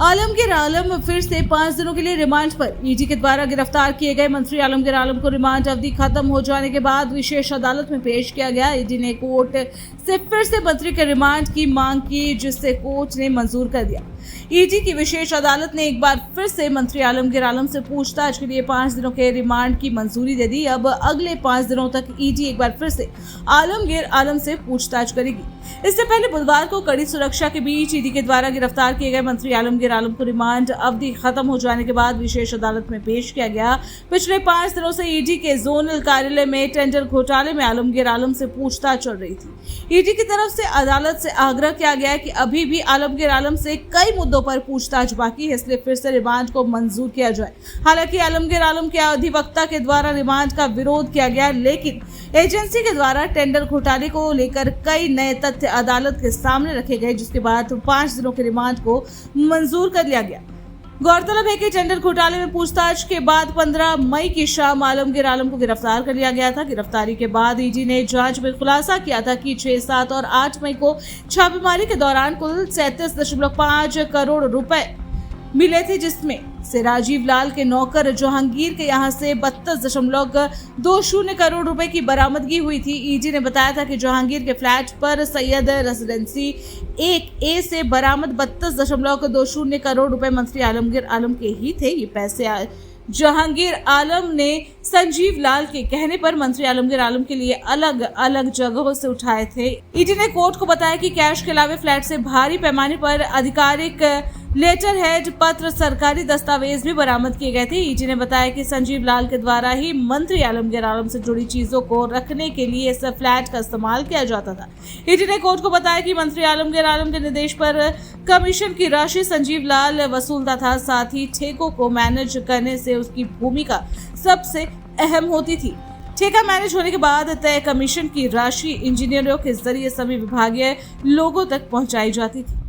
आलमगीर आलम फिर से 5 दिनों के लिए रिमांड पर। ईडी के द्वारा गिरफ्तार किए गए मंत्री आलमगीर आलम को रिमांड अवधि खत्म हो जाने के बाद विशेष अदालत में पेश किया गया। ईडी ने कोर्ट से फिर से मंत्री के रिमांड की मांग की, जिसे कोर्ट ने मंजूर कर दिया। ईडी की विशेष अदालत ने एक बार फिर से मंत्री आलमगीर आलम से पूछताछ के लिए 5 दिनों के रिमांड की मंजूरी दे दी। अब अगले 5 दिनों तक ईडी एक बार फिर से आलमगीर आलम से पूछताछ करेगी। इससे पहले बुधवार को कड़ी सुरक्षा के बीच ईडी के द्वारा गिरफ्तार किए गए मंत्री आलमगीर आलम को रिमांड अवधि खत्म हो जाने के बाद विशेष अदालत में पेश किया गया। पिछले 5 दिनों से ईडी के जोनल कार्यालय में टेंडर घोटाले में आलमगीर आलम से पूछताछ चल रही थी। ईडी की तरफ से अदालत से आग्रह किया गया कि अभी भी आलमगीर आलम से कई मुद्दों पर पूछताछ बाकी है, इसलिए फिर से रिमांड को मंजूर किया जाए। हालांकि आलमगीर आलम के अधिवक्ता के द्वारा रिमांड का विरोध किया गया, लेकिन एजेंसी के द्वारा टेंडर घोटाले को लेकर कई नए तथ्य अदालत के सामने रखे गए, जिसके बाद 5 दिनों के रिमांड को मंजूर कर लिया गया। गौरतलब है कि टेंडर घोटाले में पूछताछ के बाद 15 मई की शाम आलमगीर आलम को गिरफ्तार कर लिया गया था। गिरफ्तारी के बाद ईडी ने जांच में खुलासा किया था कि 6, 7 और 8 मई को छापेमारी के दौरान कुल 37.5 करोड़ रुपए मिले थे, जिसमें से राजीव लाल के नौकर जहांगीर के यहां से 32.20 करोड़ रुपए की बरामदगी हुई थी। ईडी ने बताया था कि जहांगीर के फ्लैट पर सैयद रेजिडेंसी 1A से बरामद 32.20 करोड़ रुपए मंत्री आलमगीर आलम के ही थे। ये पैसे जहांगीर आलम ने संजीव लाल के कहने पर मंत्री आलमगीर आलम के लिए अलग अलग जगहों से उठाए थे। ईडी ने कोर्ट को बताया कि कैश के अलावा फ्लैट से भारी पैमाने पर आधिकारिक लेटर हेड पत्र, सरकारी दस्तावेज भी बरामद किए गए थे। ईडी ने बताया कि संजीव लाल के द्वारा ही मंत्री आलमगीर आलम से जुड़ी चीजों को रखने के लिए इस फ्लैट का इस्तेमाल किया जाता था। ईडी ने कोर्ट को बताया कि मंत्री आलमगीर आलम के निर्देश पर कमीशन की राशि संजीव लाल वसूलता था, साथ ही ठेकों को मैनेज करने से उसकी भूमिका सबसे अहम होती थी। ठेका मैनेज होने के बाद तय कमीशन की राशि इंजीनियरों के जरिए सभी विभागीय लोगों तक पहुंचाई जाती थी।